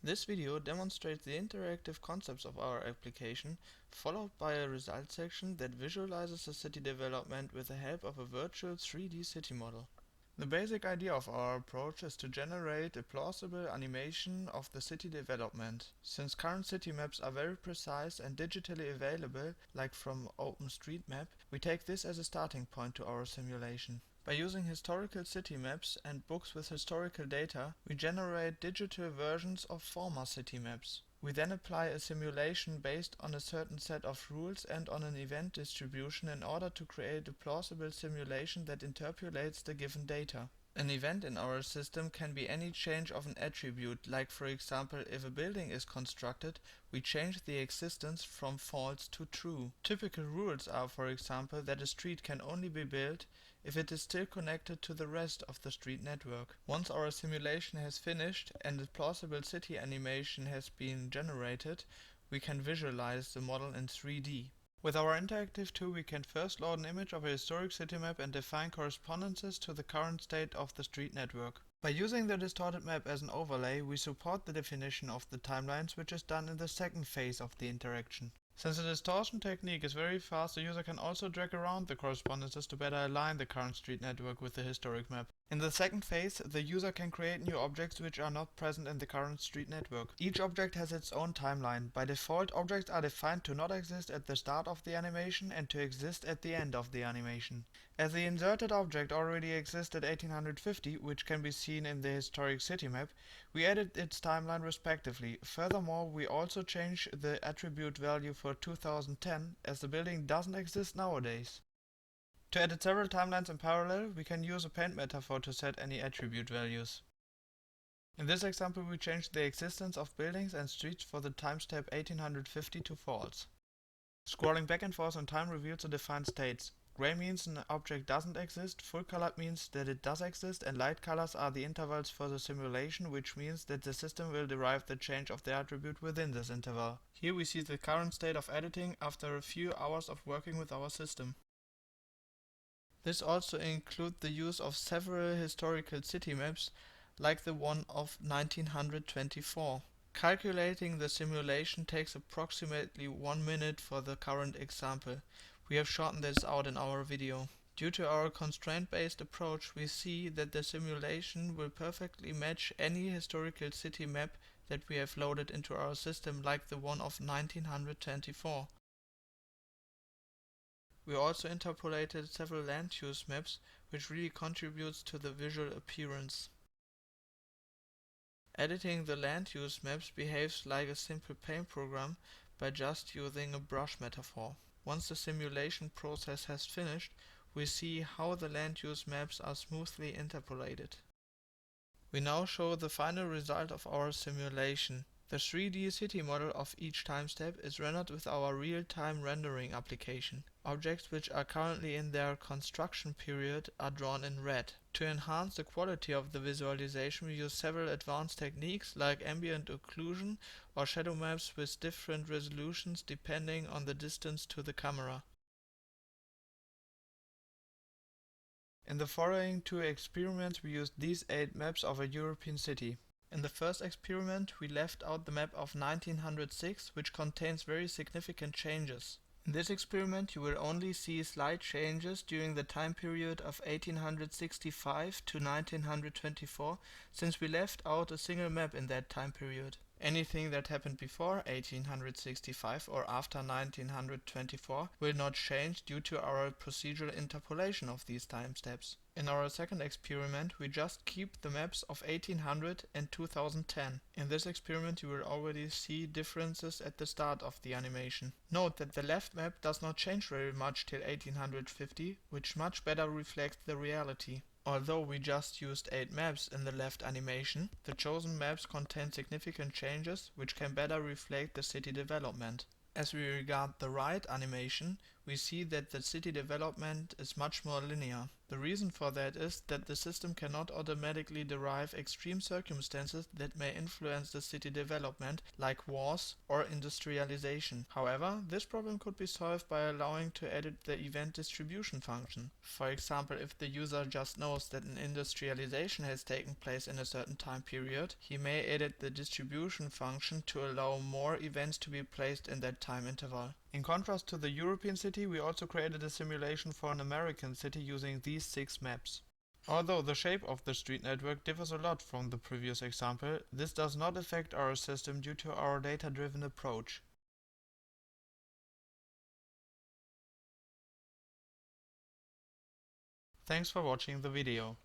This video demonstrates the interactive concepts of our application, followed by a result section that visualizes the city development with the help of a virtual 3D city model. The basic idea of our approach is to generate a plausible animation of the city development. Since current city maps are very precise and digitally available, like from OpenStreetMap, we take this as a starting point to our simulation. By using historical city maps and books with historical data, we generate digital versions of former city maps. We then apply a simulation based on a certain set of rules and on an event distribution in order to create a plausible simulation that interpolates the given data. An event in our system can be any change of an attribute, like for example if a building is constructed, we change the existence from false to true. Typical rules are, for example, that a street can only be built if it is still connected to the rest of the street network. Once our simulation has finished and a plausible city animation has been generated, we can visualize the model in 3D. With our interactive tool, we can first load an image of a historic city map and define correspondences to the current state of the street network. By using the distorted map as an overlay, we support the definition of the timelines, which is done in the second phase of the interaction. Since the distortion technique is very fast, the user can also drag around the correspondences to better align the current street network with the historic map. In the second phase, the user can create new objects which are not present in the current street network. Each object has its own timeline. By default, objects are defined to not exist at the start of the animation and to exist at the end of the animation. As the inserted object already exists at 1850, which can be seen in the historic city map, we edit its timeline respectively. Furthermore, we also change the attribute value for 2010, as the building doesn't exist nowadays. To edit several timelines in parallel, we can use a paint metaphor to set any attribute values. In this example, we change the existence of buildings and streets for the time step 1850 to false. Scrolling back and forth in time reveals the defined states. Gray means an object doesn't exist, full color means that it does exist, and light colors are the intervals for the simulation, which means that the system will derive the change of the attribute within this interval. Here we see the current state of editing after a few hours of working with our system. This also includes the use of several historical city maps, like the one of 1924. Calculating the simulation takes approximately 1 minute for the current example. We have shortened this out in our video. Due to our constraint-based approach, we see that the simulation will perfectly match any historical city map that we have loaded into our system, like the one of 1924. We also interpolated several land use maps, which really contributes to the visual appearance. Editing the land use maps behaves like a simple paint program by just using a brush metaphor. Once the simulation process has finished, we see how the land use maps are smoothly interpolated. We now show the final result of our simulation. The 3D city model of each time step is rendered with our real-time rendering application. Objects which are currently in their construction period are drawn in red. To enhance the quality of the visualization, we use several advanced techniques like ambient occlusion or shadow maps with different resolutions depending on the distance to the camera. In the following two experiments, we used these 8 maps of a European city. In the first experiment, we left out the map of 1906, which contains very significant changes. In this experiment, you will only see slight changes during the time period of 1865 to 1924, since we left out a single map in that time period. Anything that happened before 1865 or after 1924 will not change due to our procedural interpolation of these time steps. In our second experiment, we just keep the maps of 1800 and 2010. In this experiment, you will already see differences at the start of the animation. Note that the left map does not change very much till 1850, which much better reflects the reality. Although we just used 8 maps in the left animation, the chosen maps contain significant changes which can better reflect the city development. As we regard the right animation, we see that the city development is much more linear. The reason for that is that the system cannot automatically derive extreme circumstances that may influence the city development, like wars or industrialization. However, this problem could be solved by allowing to edit the event distribution function. For example, if the user just knows that an industrialization has taken place in a certain time period, he may edit the distribution function to allow more events to be placed in that time interval. In contrast to the European city, we also created a simulation for an American city using these 6 maps. Although the shape of the street network differs a lot from the previous example, this does not affect our system due to our data-driven approach. Thanks for watching the video.